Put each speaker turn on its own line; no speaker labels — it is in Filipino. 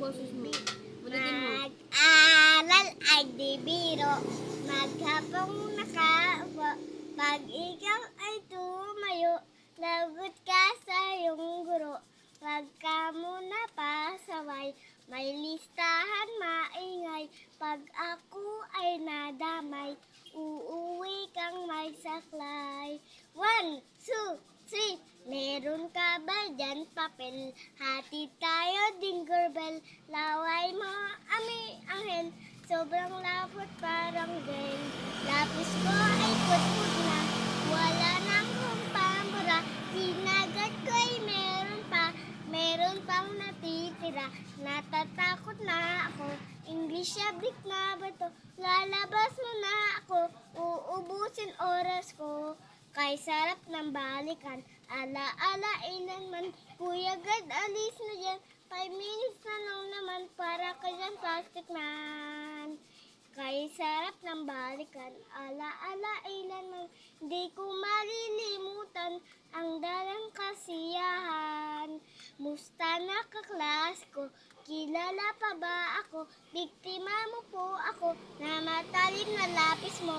boses mo. Ulitin mo.
Mag-aral ay di biro, maghapong nakaupo. Pag ikaw ay tumayo, lagot ka sa iyong guro. Huwag ka muna pasaway, may listahan maingay. Pag ako ay nadamay, uuwi kang may saklay. 1, 2, 3, meron ka ba dyan papel? Hati tayo dingle bell, laway mo ami anghen. Sobrang lapot parang gel. Lapis ko ay putput na, wala nang kumpamura. Sinagat ko ay meron pang natitira. Natatakot na ako, English subject na ba to? Lalabas mo na ako, uubusin oras ko. Kay sarap ng balikan, ala-ala ilan man. Kuya God, alis na dyan, 5 minutes na lang naman para ka dyan plastic man. Kay sarap ng balikan, ala-ala ilan man. Di ko malilimutan ang dalang kasiyahan. Musta na kaklas ko, kilala pa ba ako? Biktima mo po ako, namatalim na lapis mo.